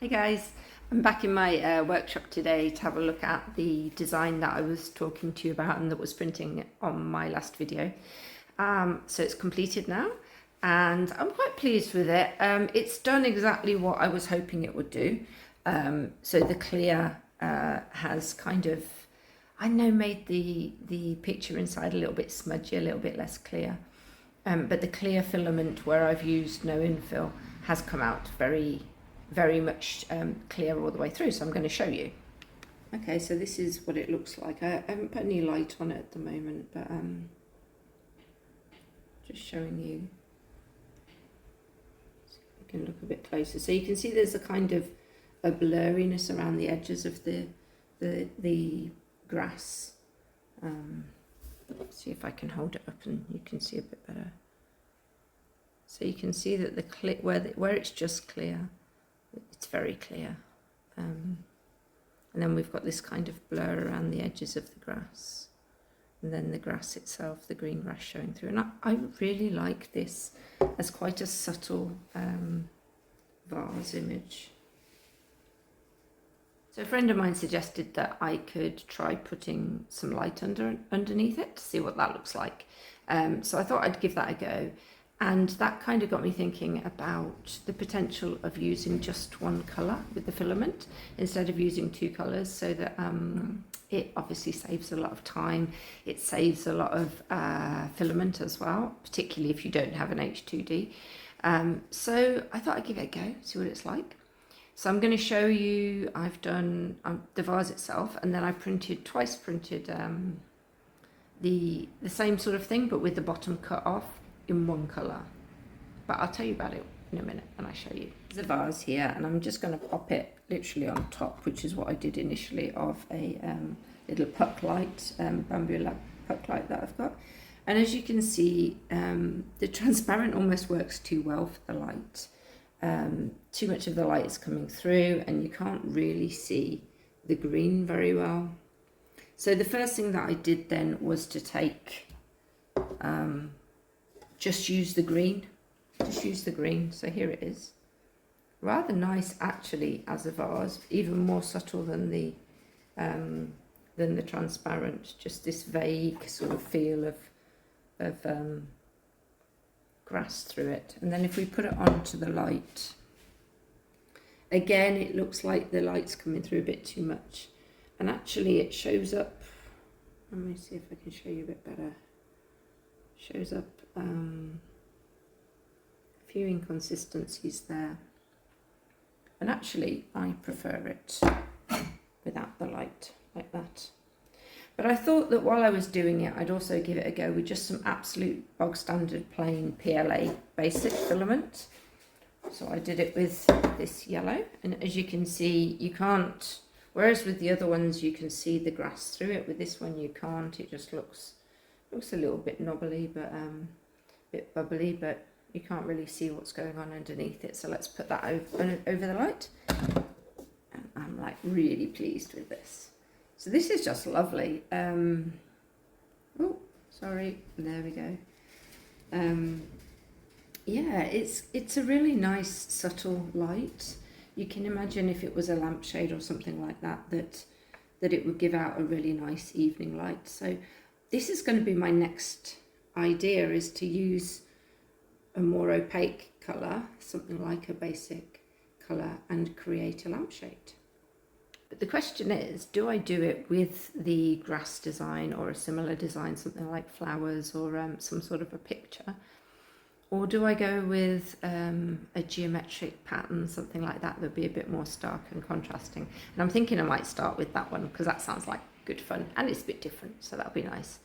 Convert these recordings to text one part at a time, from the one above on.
Hey guys, I'm back in my workshop today to have a look at the design that I was talking to you about and that was printing on my last video. So it's completed now and I'm quite pleased with it. It's done exactly what I was hoping it would do. So the clear has kind of, I know, made the picture inside a little bit smudgy, a little bit less clear. But the clear filament, where I've used no infill, has come out very much clear all the way through, so I'm going to show you. Okay, so this is what it looks like. I haven't put any light on it at the moment, but just showing you. So you can look a bit closer. So you can see there's a kind of a blurriness around the edges of the grass. Let's see if I can hold it up and you can see a bit better. So you can see that where it's just clear, it's very clear, and then we've got this kind of blur around the edges of the grass, and then the grass itself, the green grass showing through. And I really like this as quite a subtle vase image. So a friend of mine suggested that I could try putting some light underneath it to see what that looks like. So I thought I'd give that a go. And that kind of got me thinking about the potential of using just one colour with the filament instead of using two colours, so that it obviously saves a lot of time. It saves a lot of filament as well, particularly if you don't have an H2D. So I thought I'd give it a go, see what it's like. So I'm going to show you, I've done the vase itself, and then I twice printed the same sort of thing, but with the bottom cut off in one colour. But I'll tell you about it in a minute when I show you. There's a vase here, and I'm just going to pop it literally on top, which is what I did initially, of a little puck light, bamboo puck light that I've got. And as you can see, the transparent almost works too well for the light. Too much of the light is coming through and you can't really see the green very well. So the first thing that I did then was to take, just use the green. So here it is. Rather nice actually as a vase, even more subtle than the transparent. Just this vague sort of feel of grass through it. And then if we put it onto the light, again it looks like the light's coming through a bit too much, and actually it shows up, let me see if I can show you a bit better, shows up a few inconsistencies there, and actually I prefer it without the light like that. But I thought that while I was doing it, I'd also give it a go with just some absolute bog standard plain PLA basic filament. So I did it with this yellow, and as you can see, you can't, whereas with the other ones you can see the grass through it, with this one you can't. It just looks a little bit knobbly, but bit bubbly, but you can't really see what's going on underneath it. So let's put that over the light, and I'm like really pleased with this. So this is just lovely. Oh, sorry, there we go. Yeah, it's a really nice subtle light. You can imagine if it was a lampshade or something like that, that it would give out a really nice evening light. So this is going to be my next idea, is to use a more opaque colour, something like a basic colour, and create a lampshade. But the question is, do I do it with the grass design or a similar design, something like flowers or some sort of a picture? Or do I go with a geometric pattern, something like that would be a bit more stark and contrasting? And I'm thinking I might start with that one because that sounds like good fun and it's a bit different, so that'll be nice.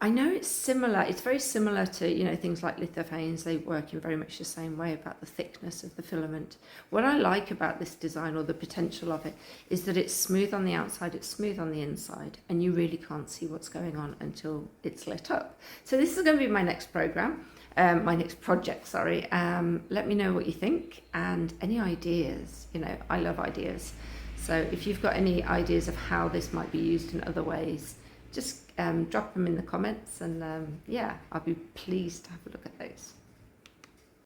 I know it's similar, it's very similar to, you know, things like lithophanes. They work in very much the same way about the thickness of the filament. What I like about this design, or the potential of it, is that it's smooth on the outside, it's smooth on the inside, and you really can't see what's going on until it's lit up. So this is going to be my next project, sorry. Let me know what you think and any ideas. You know, I love ideas. So if you've got any ideas of how this might be used in other ways, just drop them in the comments, and yeah, I'll be pleased to have a look at those.